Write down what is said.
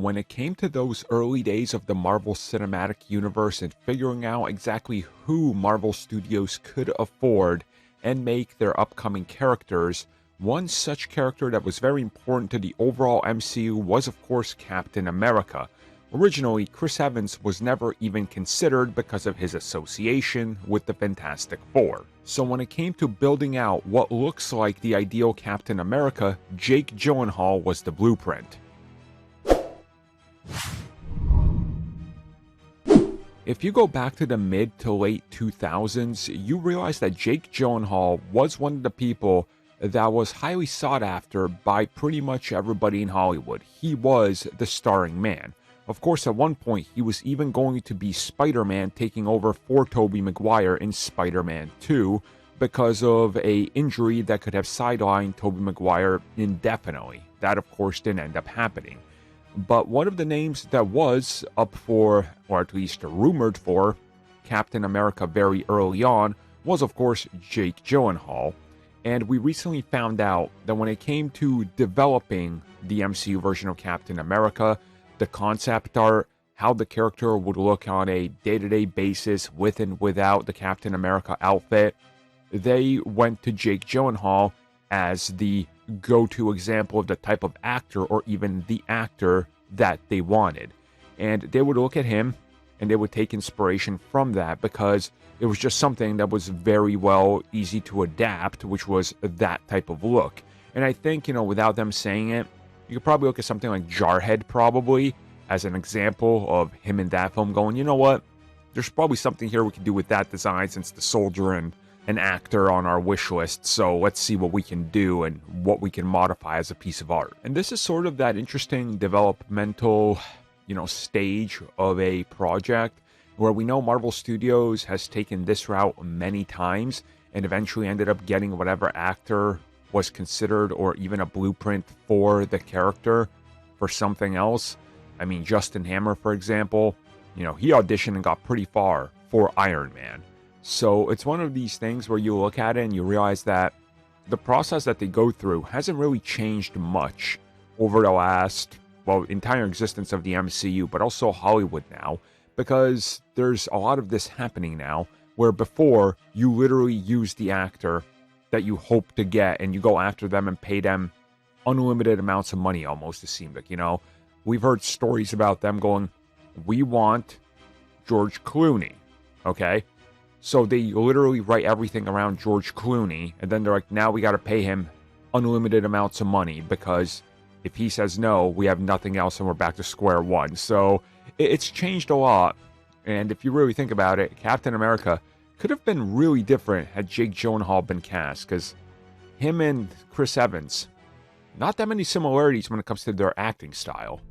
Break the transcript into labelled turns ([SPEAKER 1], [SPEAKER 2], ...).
[SPEAKER 1] when it came to those early days of the Marvel Cinematic Universe and figuring out exactly who Marvel Studios could afford and make their upcoming characters, one such character that was very important to the overall MCU was, of course, Captain America. Originally, Chris Evans was never even considered because of his association with the Fantastic Four. So when it came to building out what looks like the ideal Captain America, Jake Gyllenhaal was the blueprint. If you go back to the mid to late 2000s, you realize that Jake Gyllenhaal was one of the people that was highly sought after by pretty much everybody in Hollywood. He was the starring man. Of course, at one point, he was even going to be Spider-Man, taking over for Tobey Maguire in Spider-Man 2 because of an injury that could have sidelined Tobey Maguire indefinitely. That, of course, didn't end up happening. But one of the names that was up for, or at least rumored for, Captain America very early on was, of course, Jake Gyllenhaal. And we recently found out that when it came to developing the MCU version of Captain America, the concept art, how the character would look on a day-to-day basis with and without the Captain America outfit, they went to Jake Gyllenhaal as the go-to example of the type of actor or even the actor that they wanted. And they would look at him and they would take inspiration from that because it was just something that was very well easy to adapt, which was that type of look. And I think, without them saying it, you could probably look at something like Jarhead probably as an example of him in that film going, you know what, there's probably something here we can do with that design since the soldier and an actor on our wish list, so let's see what we can do and what we can modify as a piece of art. And this is sort of that interesting developmental, stage of a project where we know Marvel Studios has taken this route many times and eventually ended up getting whatever actor was considered or even a blueprint for the character for something else. I mean, Justin Hammer, for example, he auditioned and got pretty far for Iron Man. So it's one of these things where you look at it and you realize that the process that they go through hasn't really changed much over the last, entire existence of the MCU, but also Hollywood now, because there's a lot of this happening now where before you literally use the actor that you hope to get and you go after them and pay them unlimited amounts of money almost, it seemed like, We've heard stories about them going, we want George Clooney, okay? So they literally write everything around George Clooney, and then they're like, now we got to pay him unlimited amounts of money because if he says no, we have nothing else and we're back to square one. So it's changed a lot, and if you really think about it, Captain America could have been really different had Jake Gyllenhaal been cast, because him and Chris Evans, not that many similarities when it comes to their acting style.